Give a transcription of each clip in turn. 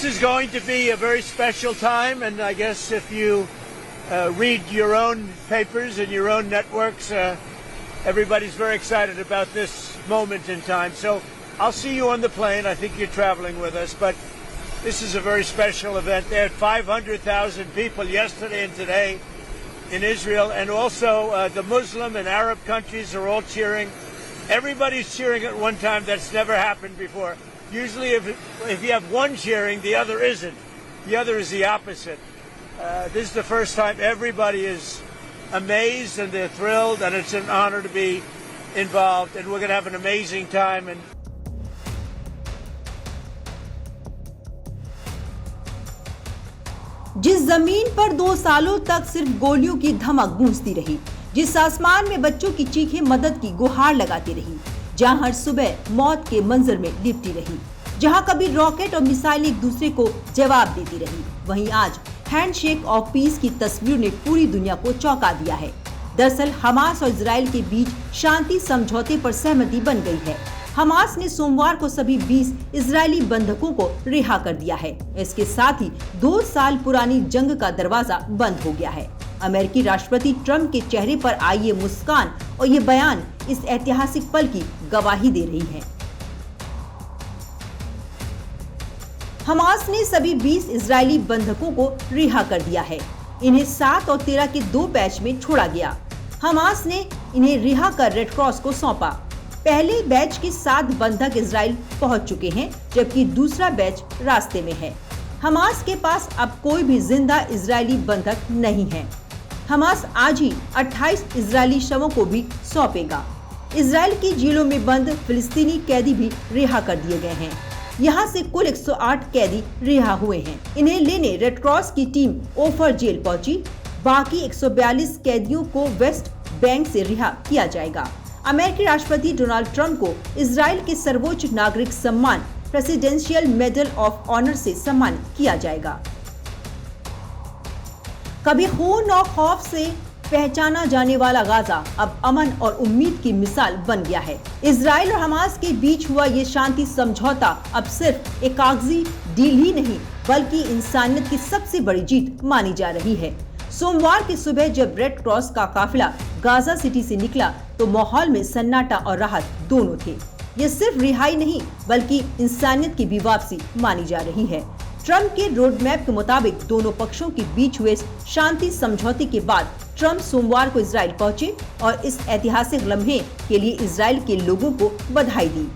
is going to be a very special time, and I guess if you read your own papers and your own networks, everybody's very excited about this moment in time. So I'll see you on the plane. I think you're traveling with us, but this is a very special event. They had 500,000 people yesterday and today in Israel, and also the Muslim and Arab countries are all cheering. Everybody's cheering at one time. That's never happened before. Usually if you have one cheering, the other isn't. The other is the opposite. This is the first time everybody is amazed and they're thrilled, and it's an honor to be involved, and we're going to have an amazing time. And जिस जमीन पर 2 सालों तक सिर्फ गोलियों की धमक गूंजती रही, जिस आसमान में बच्चों की चीखें मदद की गुहार लगाती रही, जहां हर सुबह मौत के मंजर में लिपटी रही, जहां कभी रॉकेट और मिसाइल एक दूसरे को जवाब देती रही, वहीं आज हैंडशेक ऑफ पीस की तस्वीर ने पूरी दुनिया को चौंका दिया है। दरअसल हमास और इजराइल के बीच शांति समझौते पर सहमति बन गई है। हमास ने सोमवार को सभी 20 इजरायली बंधकों को रिहा कर दिया है। इसके साथ ही 2 साल पुरानी जंग का दरवाजा बंद हो गया है। अमेरिकी राष्ट्रपति ट्रंप के चेहरे पर आई ये मुस्कान और ये बयान इस ऐतिहासिक पल की गवाही दे रही है। हमास ने सभी 20 इजरायली बंधकों को रिहा कर दिया है। इन्हें 7 और 13 के 2 बैच में छोड़ा गया। हमास ने इन्हें रिहा कर रेड क्रॉस को सौंपा। पहले बैच के 7 बंधक इजराइल पहुंच चुके हैं, जबकि दूसरा बैच रास्ते में है। हमास के पास अब कोई भी जिंदा इजरायली बंधक नहीं है। हमास आज ही 28 इजरायली शवों को भी सौंपेगा। इजराइल की जेलों में बंद फिलिस्तीनी कैदी भी रिहा कर दिए गए हैं। यहाँ से कुल 108 कैदी रिहा हुए हैं। इन्हें लेने रेड क्रॉस की टीम ओफर जेल पहुंची। बाकी 142 कैदियों को वेस्ट बैंक से रिहा किया जाएगा। अमेरिकी राष्ट्रपति डोनाल्ड ट्रंप को इजराइल के सर्वोच्च नागरिक सम्मान प्रेसिडेंशियल मेडल ऑफ ऑनर से सम्मानित किया जाएगा। कभी खून और खौफ से पहचाना जाने वाला गाजा अब अमन और उम्मीद की मिसाल बन गया है। इजराइल और हमास के बीच हुआ ये शांति समझौता अब सिर्फ एक कागजी डील ही नहीं, बल्कि इंसानियत की सबसे बड़ी जीत मानी जा रही है। सोमवार की सुबह जब रेड क्रॉस का काफिला गाजा सिटी से निकला, तो माहौल में सन्नाटा और राहत दोनों थे। ये सिर्फ रिहाई नहीं, बल्कि इंसानियत की भी वापसी मानी जा रही है। ट्रंप के रोड मैप के मुताबिक दोनों पक्षों के बीच हुए शांति समझौते के बाद ट्रंप सोमवार को इजराइल पहुंचे और इस ऐतिहासिक लम्हे के लिए इजराइल के लोगों को बधाई दी।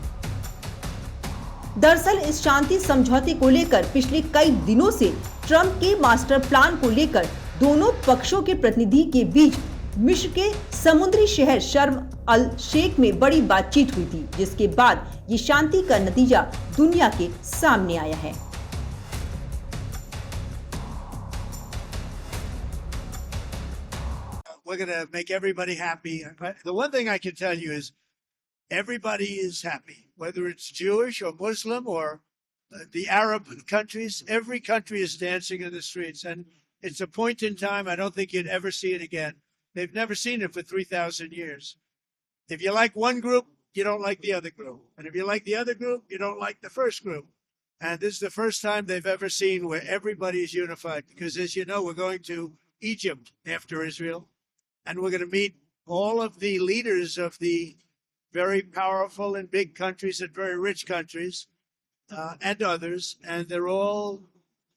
दरअसल इस शांति समझौते को लेकर पिछले कई दिनों से ट्रंप के मास्टर प्लान को लेकर दोनों पक्षों के प्रतिनिधि के बीच मिस्र के समुद्री शहर शर्म अल शेख में बड़ी बातचीत हुई थी, जिसके बाद ये शांति का नतीजा दुनिया के सामने आया है। we're going to make everybody happy. The one thing I can tell you is everybody is happy, whether it's Jewish or Muslim or the Arab countries. Every country is dancing in the streets, and it's a point in time I don't think you'd ever see it again. They've never seen it for 3,000 years. If you like one group, you don't like the other group. And if you like the other group, you don't like the first group. And this is the first time they've ever seen where everybody is unified. Because as you know, we're going to Egypt after Israel. And we're going to meet all of the leaders of the very powerful and big countries and very rich countries and others. And they're all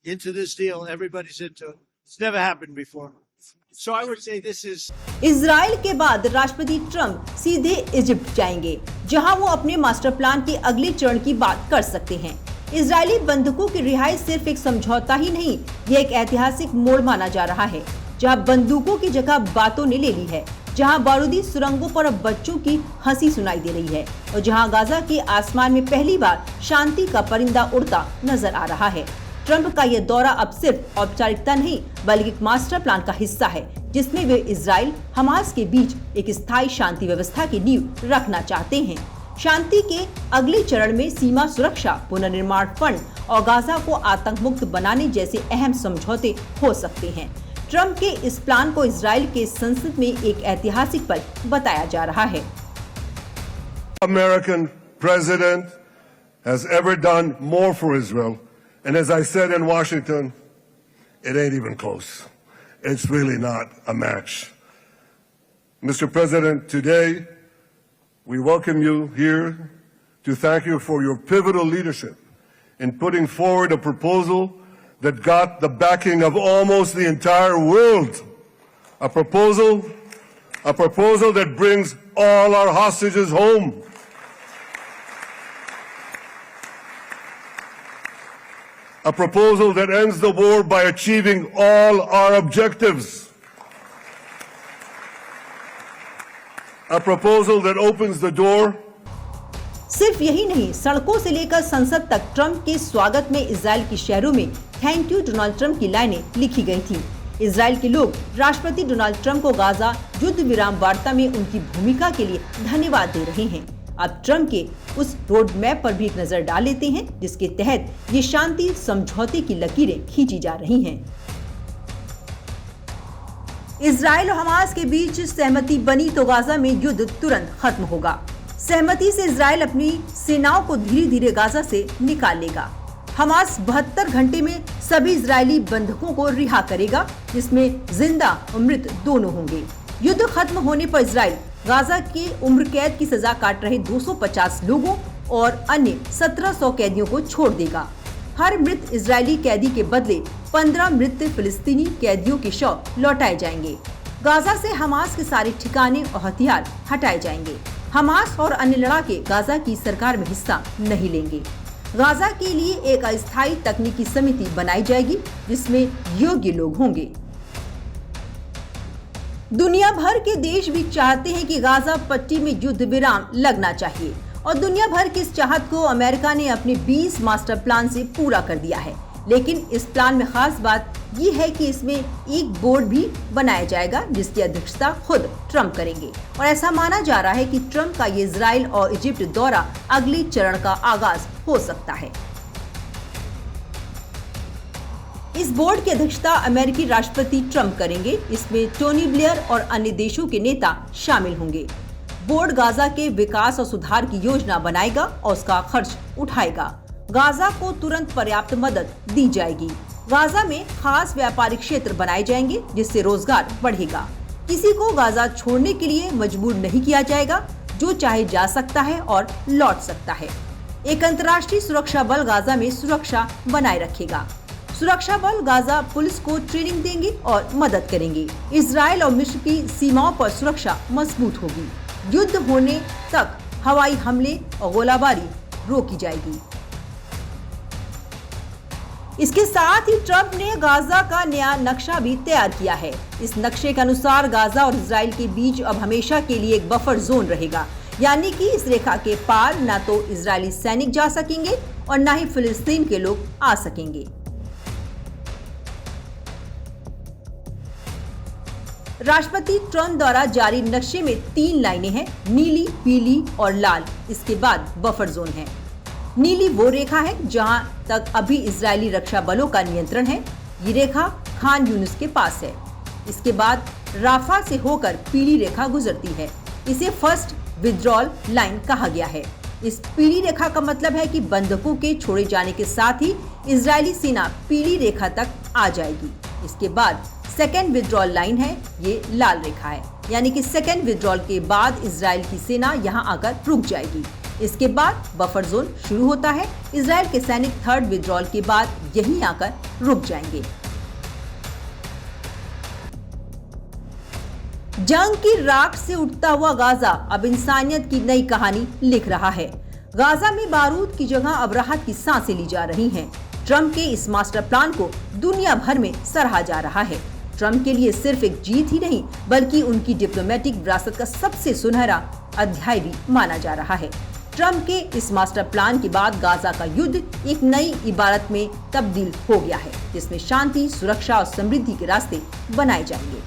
into this deal. Everybody's into it. It's never happened before. So I would say this is... Israel के बाद राष्ट्रपति Trump सीधे Egypt जाएंगे, जहां वो अपने master plan के अगले चरण की बात कर सकते हैं। इजरायली बंधकों की रिहाई सिर्फ एक समझौता ही नहीं, ये एक ऐतिहासिक मोड़ माना जा रहा है, जहां बंदूकों की जगह बातों ने ले ली है, जहां बारूदी सुरंगों पर अब बच्चों की हंसी सुनाई दे रही है और जहां गाजा के आसमान में पहली बार शांति का परिंदा उड़ता नजर आ रहा है। ट्रंप का यह दौरा अब सिर्फ औपचारिकता नहीं, बल्कि एक मास्टर प्लान का हिस्सा है, जिसमें वे इजराइल हमास के बीच एक स्थायी शांति व्यवस्था की नींव रखना चाहते हैं। शांति के अगले चरण में सीमा सुरक्षा, पुनर्निर्माण फंड और गाजा को आतंक मुक्त बनाने जैसे अहम समझौते हो सकते हैं। ट्रंप के इस प्लान को इजराइल के संसद में एक ऐतिहासिक पल बताया जा रहा है। American president has ever done more for Israel And as I said in Washington, it ain't even close. It's really not a match. Mr. President, today we welcome you here to thank you for your pivotal leadership in putting forward a proposal that got the backing of almost the entire world. A proposal that brings all our hostages home. A proposal that ends the war by achieving all our objectives. A proposal that opens the door. सिर्फ यही नहीं, सड़कों से लेकर संसद तक Trump के स्वागत में इजराइल के शहरों में थैंक यू डोनाल्ड ट्रंप की लाइनें लिखी गई थी। इजराइल के लोग राष्ट्रपति डोनाल्ड ट्रंप को गाजा युद्ध विराम वार्ता में उनकी भूमिका के लिए धन्यवाद दे रहे हैं। अब ट्रंप के उस रोड मैप पर भी एक नजर डाल लेते हैं जिसके तहत ये शांति समझौते की लकीरें खींची जा रही हैं। इजराइल और हमास के बीच सहमति बनी तो गाजा में युद्ध तुरंत खत्म होगा। सहमति से इजराइल अपनी सेनाओं को धीरे धीरे गाजा से निकाल लेगा। हमास 72 घंटे में सभी इजरायली बंधकों को रिहा करेगा, जिसमें जिंदा और मृत दोनों होंगे। युद्ध खत्म होने पर इजराइल गाजा के उम्र कैद की सजा काट रहे 250 लोगों और अन्य 1700 कैदियों को छोड़ देगा। हर मृत इजरायली कैदी के बदले 15 मृत फिलिस्तीनी कैदियों के शव लौटाए जाएंगे। गाजा से हमास के सारे ठिकाने और हथियार हटाए जाएंगे। हमास और अन्य लड़ाके गाजा की सरकार में हिस्सा नहीं लेंगे। गाजा के लिए एक अस्थायी तकनीकी समिति बनाई जाएगी जिसमें योग्य लोग होंगे। दुनिया भर के देश भी चाहते हैं कि गाजा पट्टी में युद्ध विराम लगना चाहिए और दुनिया भर की इस चाहत को अमेरिका ने अपने 20 मास्टर प्लान से पूरा कर दिया है। लेकिन इस प्लान में खास बात ये है कि इसमें एक बोर्ड भी बनाया जाएगा जिसकी अध्यक्षता खुद ट्रंप करेंगे और ऐसा माना जा रहा है कि ट्रंप का ये इजराइल और इजिप्ट दौरा अगले चरण का आगाज हो सकता है। इस बोर्ड की अध्यक्षता अमेरिकी राष्ट्रपति ट्रंप करेंगे। इसमें टोनी ब्लेयर और अन्य देशों के नेता शामिल होंगे। बोर्ड गाजा के विकास और सुधार की योजना बनाएगा और उसका खर्च उठाएगा। गाजा को तुरंत पर्याप्त मदद दी जाएगी। गाजा में खास व्यापारिक क्षेत्र बनाए जाएंगे जिससे रोजगार बढ़ेगा। किसी को गाजा छोड़ने के लिए मजबूर नहीं किया जाएगा, जो चाहे जा सकता है और लौट सकता है। एक अंतर्राष्ट्रीय सुरक्षा बल गाजा में सुरक्षा बनाए रखेगा। सुरक्षा बल गाजा पुलिस को ट्रेनिंग देंगे और मदद करेंगे। इजराइल और मिस्र की सीमाओं पर सुरक्षा मजबूत होगी। युद्ध होने तक हवाई हमले और गोलाबारी रोकी जाएगी। इसके साथ ही ट्रंप ने गाजा का नया नक्शा भी तैयार किया है। इस नक्शे के अनुसार गाजा और इजराइल के बीच अब हमेशा के लिए एक बफर जोन रहेगा, यानी कि इस रेखा के पार न तो इजरायली सैनिक जा सकेंगे और न ही फिलिस्तीन के लोग आ सकेंगे। राष्ट्रपति ट्रंप द्वारा जारी नक्शे में 3 लाइनें हैं, नीली, पीली और लाल। इसके बाद बफर जोन है। नीली वो रेखा है जहां तक अभी इजरायली रक्षा बलों का नियंत्रण है। ये रेखा खान यूनिस के पास है। इसके बाद राफा से होकर पीली रेखा गुजरती है। इसे फर्स्ट विथड्रॉल लाइन कहा गया है। इस पीली रेखा का मतलब है कि बंधकों के छोड़े जाने के साथ ही इजरायली सेना पीली रेखा तक आ जाएगी। इसके बाद सेकेंड विथड्रॉल लाइन है, ये लाल रेखा है, यानी कि सेकेंड विथड्रॉल के बाद इजराइल की सेना यहाँ आकर रुक जाएगी। इसके बाद बफर जोन शुरू होता है। इजराइल के सैनिक थर्ड विथड्रॉल के बाद यहीं आकर रुक जाएंगे। जंग की राख से उठता हुआ गाजा अब इंसानियत की नई कहानी लिख रहा है। गाजा में बारूद की जगह अब राहत की सांसें ली जा रही हैं। ट्रंप के इस मास्टर प्लान को दुनिया भर में सराहा जा रहा है। ट्रंप के लिए सिर्फ एक जीत ही नहीं, बल्कि उनकी डिप्लोमेटिक विरासत का सबसे सुनहरा अध्याय भी माना जा रहा है। ट्रंप के इस मास्टर प्लान के बाद गाजा का युद्ध एक नई इबारत में तब्दील हो गया है, जिसमें शांति, सुरक्षा और समृद्धि के रास्ते बनाए जाएंगे।